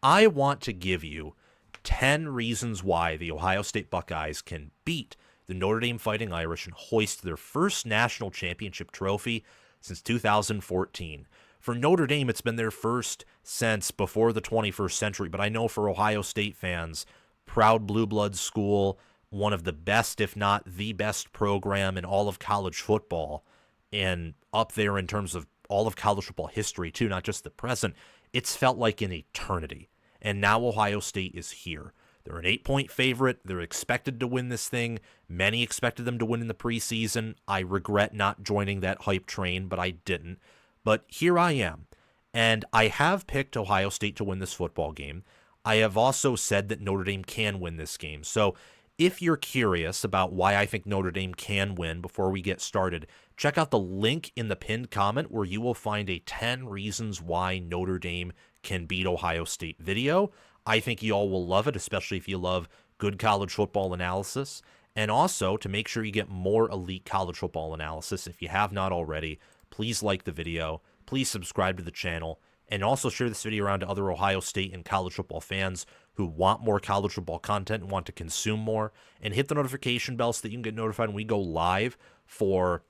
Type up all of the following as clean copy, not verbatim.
I want to give you 10 reasons why the Ohio State Buckeyes can beat the Notre Dame Fighting Irish and hoist their first national championship trophy since 2014. For Notre Dame, it's been their first since before the 21st century, but I know for Ohio State fans, proud blue blood school, one of the best, if not the best program in all of college football, and up there in terms of all of college football history too, not just the present. It's felt like an eternity. And now Ohio State is here. They're an 8-point favorite. They're expected to win this thing. Many expected them to win in the preseason. I regret not joining that hype train, but I didn't. But here I am. And I have picked Ohio State to win this football game. I have also said that Notre Dame can win this game. So if you're curious about why I think Notre Dame can win before we get started, check out the link in the pinned comment where you will find a 10 reasons why Notre Dame can beat Ohio State video. I think you all will love it, especially if you love good college football analysis. And also, to make sure you get more elite college football analysis, if you have not already, please like the video, please subscribe to the channel, and also share this video around to other Ohio State and college football fans who want more college football content and want to consume more. And hit the notification bell so that you can get notified when we go live for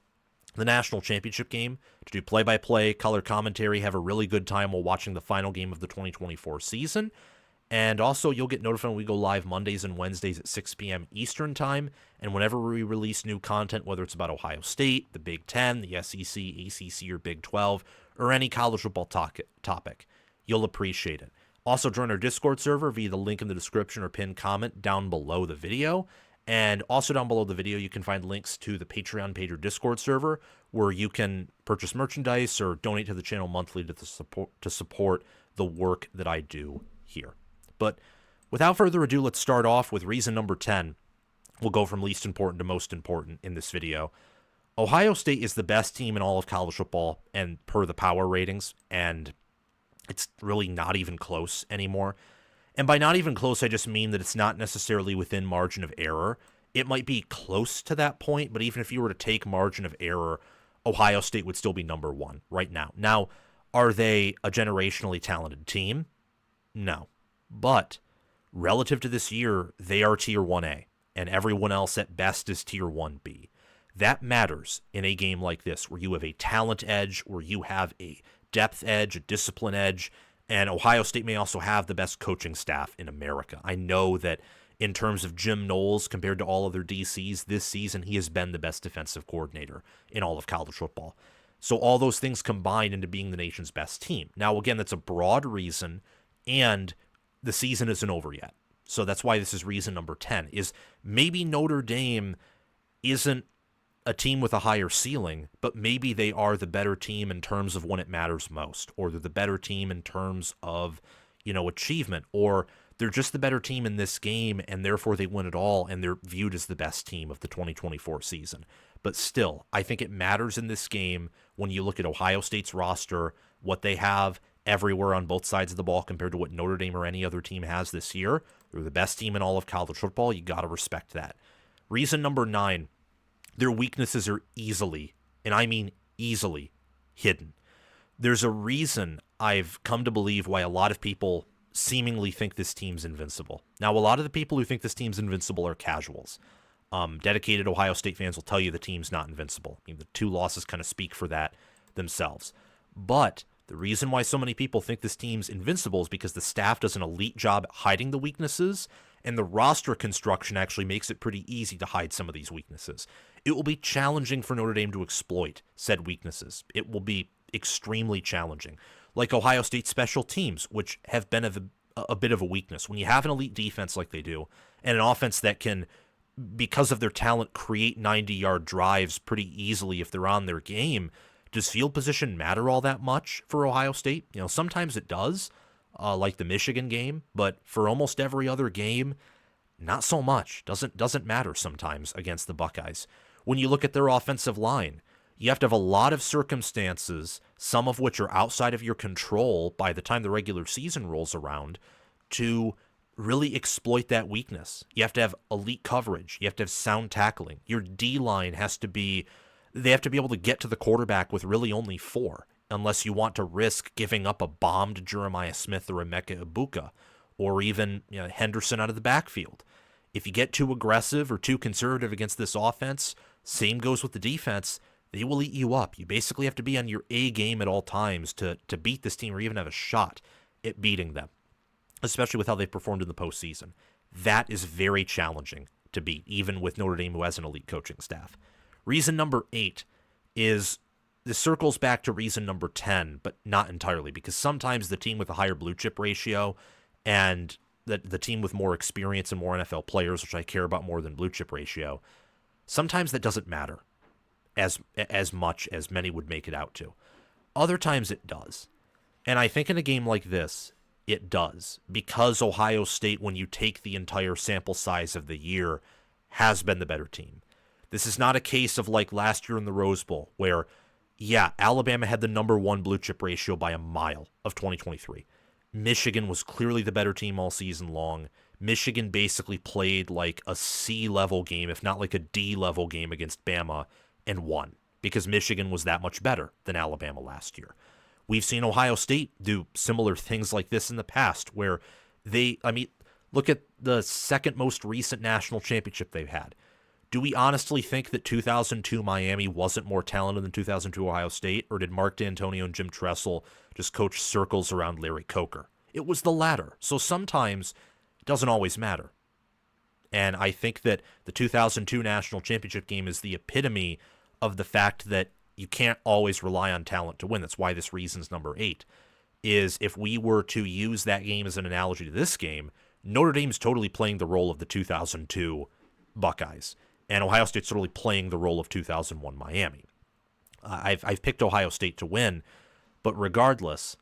the national championship game, to do play-by-play, color commentary, have a really good time while watching the final game of the 2024 season. And also, you'll get notified when we go live Mondays and Wednesdays at 6 p.m. Eastern Time. And whenever we release new content, whether it's about Ohio State, the Big Ten, the SEC, ACC, or Big 12, or any college football topic, you'll appreciate it. Also, join our Discord server via the link in the description or pinned comment down below the video. And also down below the video, you can find links to the Patreon page or Discord server where you can purchase merchandise or donate to the channel monthly to support the work that I do here. But without further ado, let's start off with reason number 10. We'll go from least important to most important in this video. Ohio State is the best team in all of college football and per the power ratings, and it's really not even close anymore. And by not even close, I just mean that it's not necessarily within margin of error. It might be close to that point, but even if you were to take margin of error, Ohio State would still be number one right now. Now, are they a generationally talented team? No. But relative to this year, they are Tier 1A, and everyone else at best is Tier 1B. That matters in a game like this, where you have a talent edge, where you have a depth edge, a discipline edge, and Ohio State may also have the best coaching staff in America. I know that in terms of Jim Knowles compared to all other DCs this season, he has been the best defensive coordinator in all of college football. So all those things combine into being the nation's best team. Now, again, that's a broad reason, and the season isn't over yet. So that's why this is reason number 10, is maybe Notre Dame isn't a team with a higher ceiling, but maybe they are the better team in terms of when it matters most, or they're the better team in terms of, achievement, or they're just the better team in this game, and therefore they win it all, and they're viewed as the best team of the 2024 season. But still, I think it matters in this game when you look at Ohio State's roster, what they have everywhere on both sides of the ball compared to what Notre Dame or any other team has this year. They're the best team in all of college football. You got to respect that. Reason number 9, their weaknesses are easily, and I mean easily, hidden. There's a reason I've come to believe why a lot of people seemingly think this team's invincible. Now, a lot of the people who think this team's invincible are casuals. Dedicated Ohio State fans will tell you the team's not invincible. I mean, the 2 losses kind of speak for that themselves. But the reason why so many people think this team's invincible is because the staff does an elite job at hiding the weaknesses, and the roster construction actually makes it pretty easy to hide some of these weaknesses. It will be challenging for Notre Dame to exploit said weaknesses. It will be extremely challenging. Like Ohio State special teams, which have been a bit of a weakness. When you have an elite defense like they do, and an offense that can, because of their talent, create 90-yard drives pretty easily if they're on their game, does field position matter all that much for Ohio State? Sometimes it does, like the Michigan game, but for almost every other game, not so much. Doesn't matter sometimes against the Buckeyes. When you look at their offensive line, you have to have a lot of circumstances, some of which are outside of your control by the time the regular season rolls around, to really exploit that weakness. You have to have elite coverage. You have to have sound tackling. Your D-line they have to be able to get to the quarterback with really only 4. unless you want to risk giving up a bomb to Jeremiah Smith or Emeka Egbuka, or even Henderson out of the backfield. If you get too aggressive or too conservative against this offense, same goes with the defense, they will eat you up. You basically have to be on your A game at all times to beat this team or even have a shot at beating them, especially with how they've performed in the postseason. That is very challenging to beat, even with Notre Dame, who has an elite coaching staff. Reason number 8 is, this circles back to reason number 10, but not entirely, because sometimes the team with a higher blue chip ratio and the team with more experience and more NFL players, which I care about more than blue chip ratio, sometimes that doesn't matter as much as many would make it out to. Other times it does. And I think in a game like this, it does, because Ohio State, when you take the entire sample size of the year, has been the better team. This is not a case of like last year in the Rose Bowl, where, yeah, Alabama had the number 1 blue chip ratio by a mile of 2023. Michigan was clearly the better team all season long. Michigan basically played like a C-level game, if not like a D-level game against Bama, and won, because Michigan was that much better than Alabama last year. We've seen Ohio State do similar things like this in the past, where look at the second most recent national championship they've had. Do we honestly think that 2002 Miami wasn't more talented than 2002 Ohio State, or did Mark D'Antonio and Jim Tressel just coach circles around Larry Coker? It was the latter. So sometimes it doesn't always matter. And I think that the 2002 national championship game is the epitome of the fact that you can't always rely on talent to win. That's why this reason's number 8, is if we were to use that game as an analogy to this game, Notre Dame's totally playing the role of the 2002 Buckeyes, and Ohio State's totally playing the role of 2001 Miami. I've picked Ohio State to win, but regardless,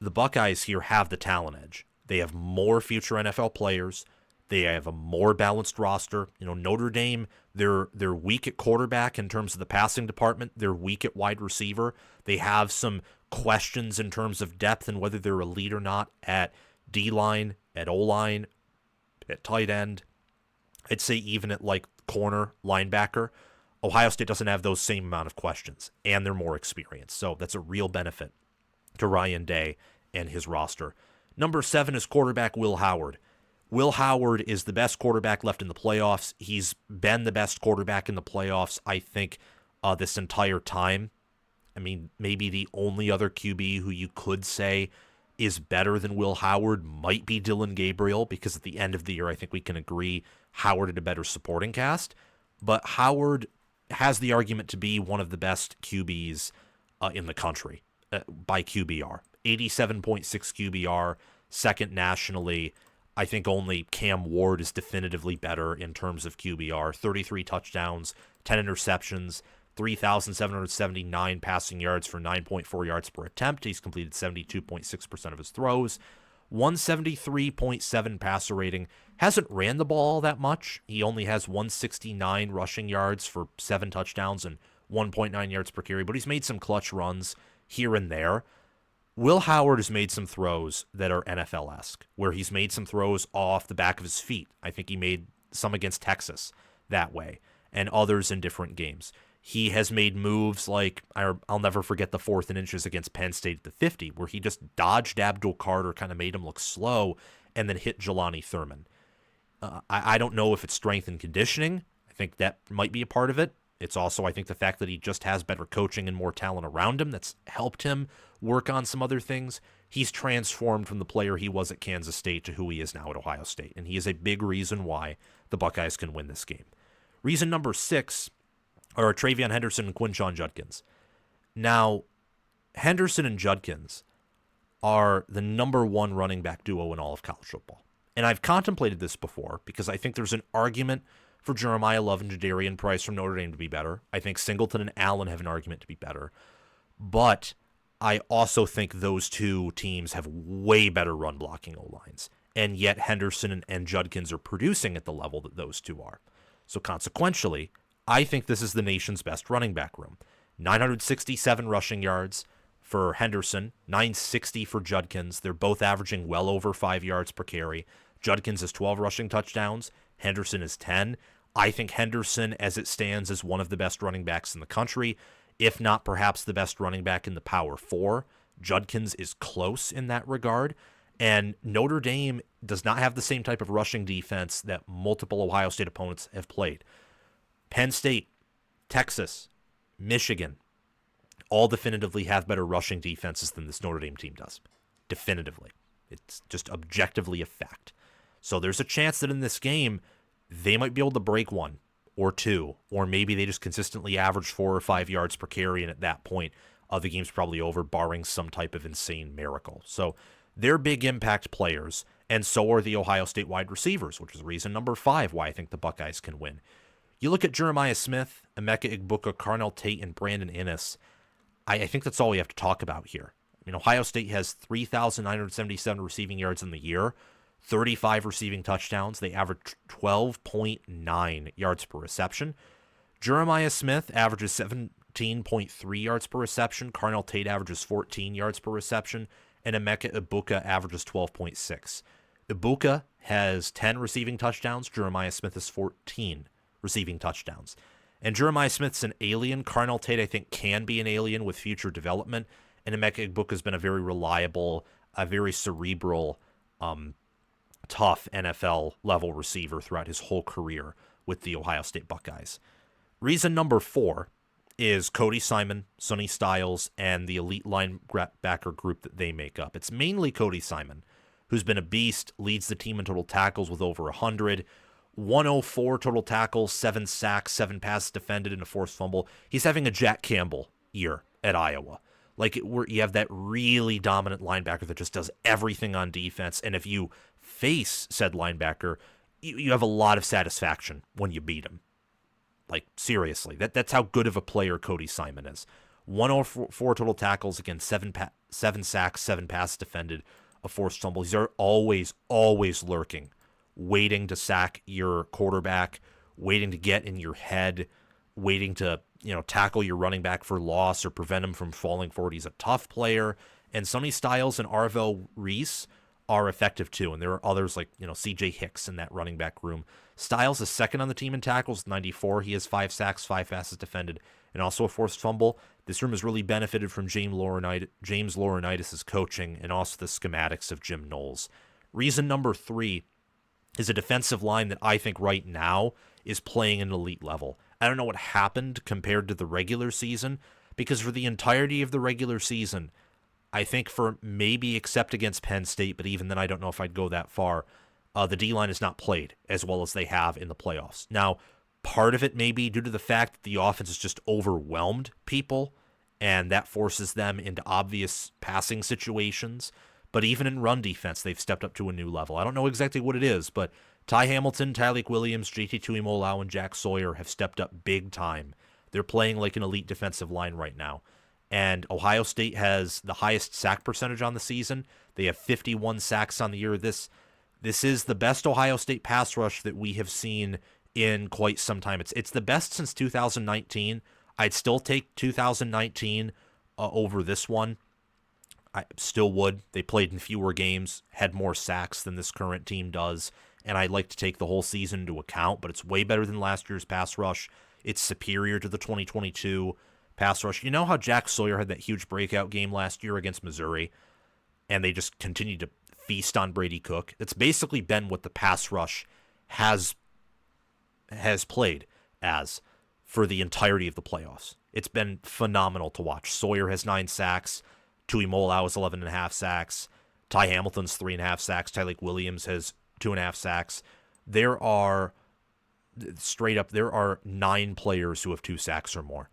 the Buckeyes here have the talent edge. They have more future NFL players. They have a more balanced roster. Notre Dame, they're weak at quarterback in terms of the passing department. They're weak at wide receiver. They have some questions in terms of depth and whether they're elite or not at D-line, at O-line, at tight end. I'd say even at like corner, linebacker. Ohio State doesn't have those same amount of questions, and they're more experienced. So that's a real benefit to Ryan Day and his roster. Number 7 is quarterback Will Howard. Will Howard is the best quarterback left in the playoffs. He's been the best quarterback in the playoffs, I think, this entire time. I mean, maybe the only other QB who you could say is better than Will Howard might be Dylan Gabriel, because at the end of the year, I think we can agree Howard had a better supporting cast. But Howard has the argument to be one of the best QBs in the country by QBR. 87.6 QBR, second nationally. I think only Cam Ward is definitively better in terms of QBR. 33 touchdowns, 10 interceptions, 3,779 passing yards for 9.4 yards per attempt. He's completed 72.6% of his throws. 173.7 passer rating. Hasn't ran the ball all that much. He only has 169 rushing yards for 7 touchdowns and 1.9 yards per carry, but he's made some clutch runs here and there. Will Howard has made some throws that are NFL-esque, where he's made some throws off the back of his feet. I think he made some against Texas that way, and others in different games. He has made moves like, I'll never forget the 4th and inches against Penn State at the 50, where he just dodged Abdul Carter, kind of made him look slow, and then hit Jelani Thurman. I don't know if it's strength and conditioning. I think that might be a part of it. It's also, I think, the fact that he just has better coaching and more talent around him that's helped him work on some other things. He's transformed from the player he was at Kansas State to who he is now at Ohio State, and he is a big reason why the Buckeyes can win this game. Reason number 6 are TreVeyon Henderson and Quinshon Judkins. Now, Henderson and Judkins are the number 1 running back duo in all of college football. And I've contemplated this before because I think there's an argument for Jeremiah Love and Jadarian Price from Notre Dame to be better. I think Singleton and Allen have an argument to be better. But I also think those two teams have way better run blocking O-lines. And yet Henderson and Judkins are producing at the level that those two are. So consequentially, I think this is the nation's best running back room. 967 rushing yards for Henderson, 960 for Judkins. They're both averaging well over 5 yards per carry. Judkins has 12 rushing touchdowns. Henderson is 10. I think Henderson, as it stands, is one of the best running backs in the country. if not perhaps the best running back in the Power 4. Judkins is close in that regard. And Notre Dame does not have the same type of rushing defense that multiple Ohio State opponents have played. Penn State, Texas, Michigan, all definitively have better rushing defenses than this Notre Dame team does. Definitively. It's just objectively a fact. So there's a chance that in this game, they might be able to break one or two, or maybe they just consistently average 4 or 5 yards per carry, and at that point, the game's probably over, barring some type of insane miracle. So they're big impact players, and so are the Ohio State wide receivers, which is reason number 5 why I think the Buckeyes can win. You look at Jeremiah Smith, Emeka Egbuka, Carnell Tate, and Brandon Inniss. I think that's all we have to talk about here. I mean, Ohio State has 3,977 receiving yards in the year, 35 receiving touchdowns. They average 12.9 yards per reception. Jeremiah Smith averages 17.3 yards per reception. Carnell Tate averages 14 yards per reception. And Emeka Egbuka averages 12.6. Egbuka has 10 receiving touchdowns. Jeremiah Smith has 14 receiving touchdowns. And Jeremiah Smith's an alien. Carnell Tate, I think, can be an alien with future development. And Emeka Egbuka has been a very reliable, a very cerebral, tough NFL-level receiver throughout his whole career with the Ohio State Buckeyes. Reason number 4 is Cody Simon, Sonny Styles, and the elite linebacker group that they make up. It's mainly Cody Simon, who's been a beast, leads the team in total tackles with over 100, 104 total tackles, 7 sacks, 7 passes defended, and a forced fumble. He's having a Jack Campbell year at Iowa. Where you have that really dominant linebacker that just does everything on defense, and if you face said linebacker, you have a lot of satisfaction when you beat him. Seriously, that's how good of a player Cody Simon is. 104 total tackles, again, 7 sacks, 7 passes defended, a forced fumble. These are always lurking, waiting to sack your quarterback, waiting to get in your head, waiting to tackle your running back for loss or prevent him from falling forward. He's a tough player. And Sonny Styles and Arvell Reese are effective too. And there are others like, CJ Hicks in that running back room. Styles is second on the team in tackles, 94. He has 5 sacks, 5 passes defended, and also a forced fumble. This room has really benefited from James Laurinaitis' coaching and also the schematics of Jim Knowles. Reason number 3 is a defensive line that I think right now is playing an elite level. I don't know what happened compared to the regular season, because for the entirety of the regular season, I think for maybe except against Penn State, but even then I don't know if I'd go that far, the D-line has not played as well as they have in the playoffs. Now, part of it may be due to the fact that the offense has just overwhelmed people, and that forces them into obvious passing situations. But even in run defense, they've stepped up to a new level. I don't know exactly what it is, but Ty Hamilton, Tyleik Williams, JT Tuimoloau, and Jack Sawyer have stepped up big time. They're playing like an elite defensive line right now. And Ohio State has the highest sack percentage on the season. They have 51 sacks on the year. This is the best Ohio State pass rush that we have seen in quite some time. It's the best since 2019. I'd still take 2019 over this one. I still would. They played in fewer games, had more sacks than this current team does, and I'd like to take the whole season into account, but it's way better than last year's pass rush. It's superior to the 2022 pass rush. You know how Jack Sawyer had that huge breakout game last year against Missouri, and they just continued to feast on Brady Cook? It's basically been what the pass rush has played as for the entirety of the playoffs. It's been phenomenal to watch. Sawyer has 9 sacks. Tuimoloau has 11.5 sacks. Ty Hamilton's 3.5 sacks. Tyleik Williams has 2.5 sacks. There are 9 players who have 2 sacks or more.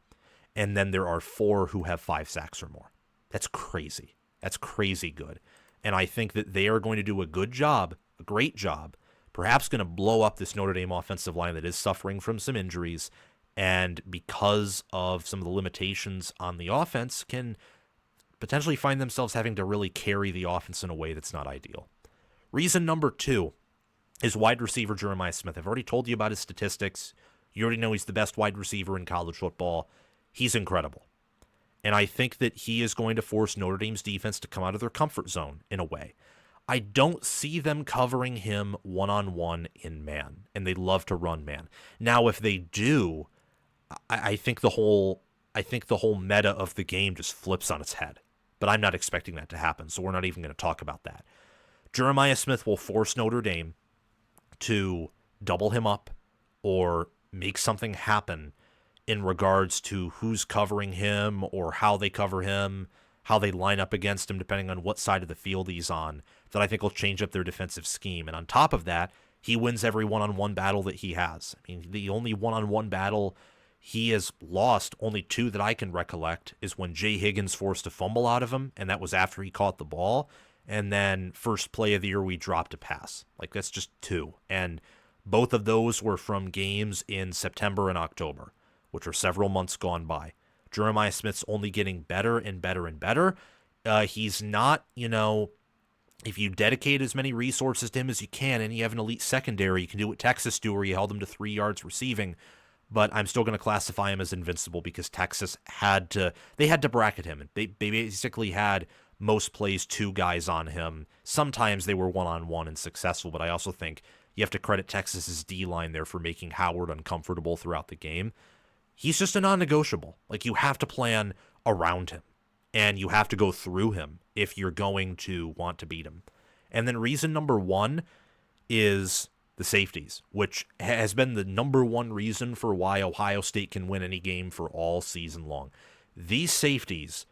And then there are 4 who have 5 sacks or more. That's crazy. That's crazy good. And I think that they are going to do a good job, a great job, perhaps going to blow up this Notre Dame offensive line that is suffering from some injuries, and because of some of the limitations on the offense, can potentially find themselves having to really carry the offense in a way that's not ideal. Reason number 2 is wide receiver Jeremiah Smith. I've already told you about his statistics. You already know he's the best wide receiver in college football. He's incredible. And I think that he is going to force Notre Dame's defense to come out of their comfort zone in a way. I don't see them covering him one-on-one in man, and they love to run man. Now, if they do, I think the whole I think the whole meta of the game just flips on its head. But I'm not expecting that to happen, so we're not even going to talk about that. Jeremiah Smith will force Notre Dame to double him up or make something happen in regards to who's covering him or how they cover him, how they line up against him, depending on what side of the field he's on, that I think will change up their defensive scheme. And on top of that, he wins every one-on-one battle that he has. I mean, the only one-on-one battle he has lost, only two that I can recollect, is when Jay Higgins forced a fumble out of him, and that was after he caught the ball. And then first play of the year, we dropped a pass. Like, that's just two. And both of those were from games in September and October, which are several months gone by. Jeremiah Smith's only getting better and better and better. He's not, if you dedicate as many resources to him as you can and you have an elite secondary, you can do what Texas do, where you held him to 3 yards receiving. But I'm still going to classify him as invincible because Texas had to bracket him. They basically had most plays 2 guys on him. Sometimes they were one-on-one and successful, but I also think you have to credit Texas's D-line there for making Howard uncomfortable throughout the game. He's just a non-negotiable. Like, you have to plan around him, and you have to go through him if you're going to want to beat him. And then reason number 1 is the safeties, which has been the number 1 reason for why Ohio State can win any game for all season long. These safeties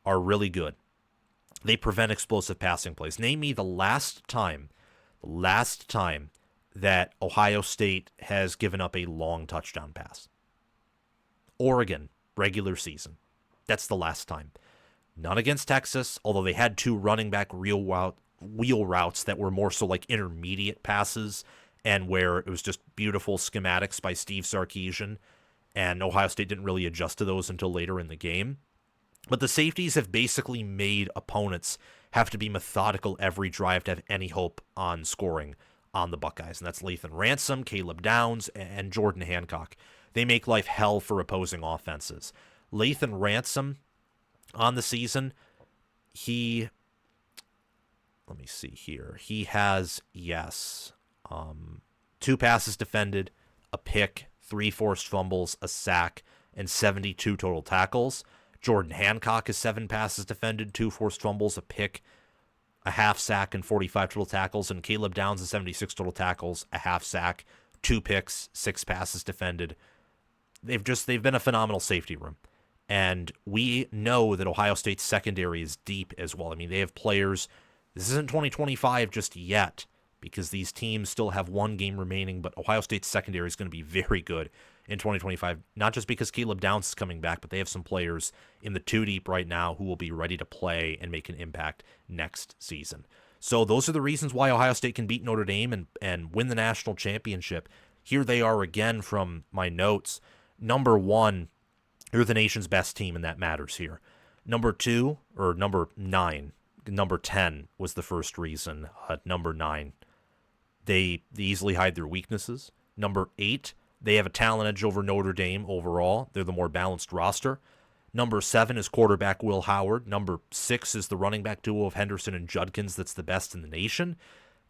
are really good. They prevent explosive passing plays. Name me the last time that Ohio State has given up a long touchdown pass. Oregon, regular season. That's the last time. Not against Texas, although they had 2 running back wheel routes that were more so like intermediate passes and where it was just beautiful schematics by Steve Sarkisian, and Ohio State didn't really adjust to those until later in the game. But the safeties have basically made opponents have to be methodical every drive to have any hope on scoring on the Buckeyes, and that's Lathan Ransom, Caleb Downs, and Jordan Hancock. They make life hell for opposing offenses. Lathan Ransom on the season, let me see here. He has, 2 passes defended, a pick, 3 forced fumbles, a sack, and 72 total tackles. Jordan Hancock has 7 passes defended, 2 forced fumbles, a pick, a half sack, and 45 total tackles. And Caleb Downs has 76 total tackles, a half sack, 2 picks, 6 passes defended. They've been a phenomenal safety room. And we know that Ohio State's secondary is deep as well. I mean, they have players. This isn't 2025 just yet because these teams still have 1 game remaining, but Ohio State's secondary is going to be very good in 2025, not just because Caleb Downs is coming back, but they have some players in the 2 deep right now who will be ready to play and make an impact next season. So those are the reasons why Ohio State can beat Notre Dame and win the national championship. Here they are again from my notes. Number 1, they're the nation's best team, and that matters here. Number 2, or number 9, number 10 was the first reason. Number 9, they easily hide their weaknesses. Number 8, they have a talent edge over Notre Dame overall. They're the more balanced roster. Number 7 is quarterback Will Howard. Number 6 is the running back duo of Henderson and Judkins that's the best in the nation.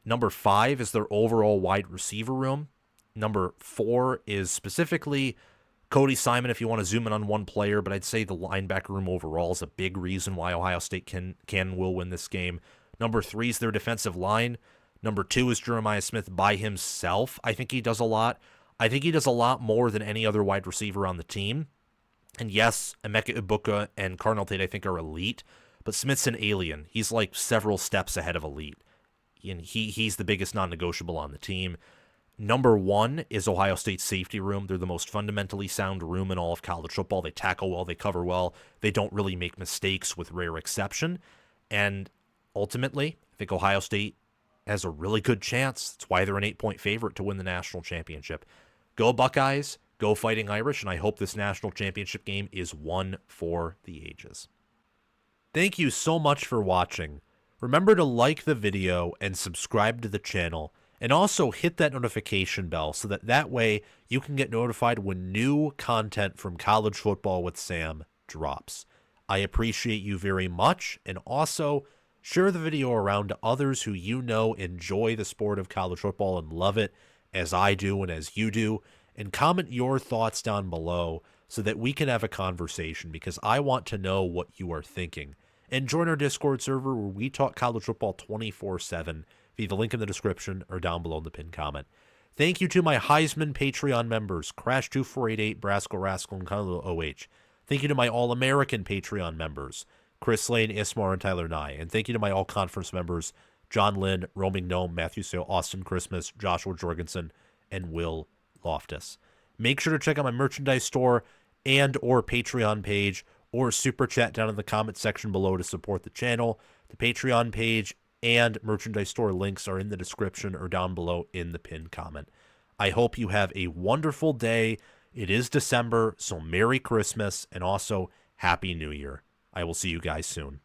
Number 5 is their overall wide receiver room. Number 4 is specifically Cody Simon, if you want to zoom in on one player, but I'd say the linebacker room overall is a big reason why Ohio State will win this game. Number 3 is their defensive line. Number 2 is Jeremiah Smith by himself. I think he does a lot. I think he does a lot more than any other wide receiver on the team. And yes, Emeka, Egbuka, and Cardinal Tate I think are elite, but Smith's an alien. He's like several steps ahead of elite. And he's the biggest non-negotiable on the team. Number 1 is Ohio State's safety room. They're the most fundamentally sound room in all of college football. They tackle well, they cover well. They don't really make mistakes with rare exception. And ultimately, I think Ohio State has a really good chance. That's why they're an 8-point favorite to win the national championship. Go Buckeyes, go Fighting Irish, and I hope this national championship game is one for the ages. Thank you so much for watching. Remember to like the video and subscribe to the channel, and also hit that notification bell so that way you can get notified when new content from College Football with Sam drops. I appreciate you very much, and also share the video around to others who you know enjoy the sport of college football and love it as I do and as you do, and comment your thoughts down below so that we can have a conversation, because I want to know what you are thinking. And join our Discord server where we talk college football 24/7 via the link in the description or down below in the pinned comment. Thank you to my Heisman Patreon members, Crash2488, Brasco Rascal, and Kylo OH. Thank you to my All-American Patreon members, Chris Lane, Ismar, and Tyler Nye. And thank you to my All-Conference members, John Lynn, Roaming Gnome, Matthew Sale, Austin Christmas, Joshua Jorgensen, and Will Loftus. Make sure to check out my merchandise store and or Patreon page, or super chat down in the comment section below to support the channel. The Patreon page and merchandise store links are in the description or down below in the pinned comment. I hope you have a wonderful day. It is December, so Merry Christmas and also Happy New Year. I will see you guys soon.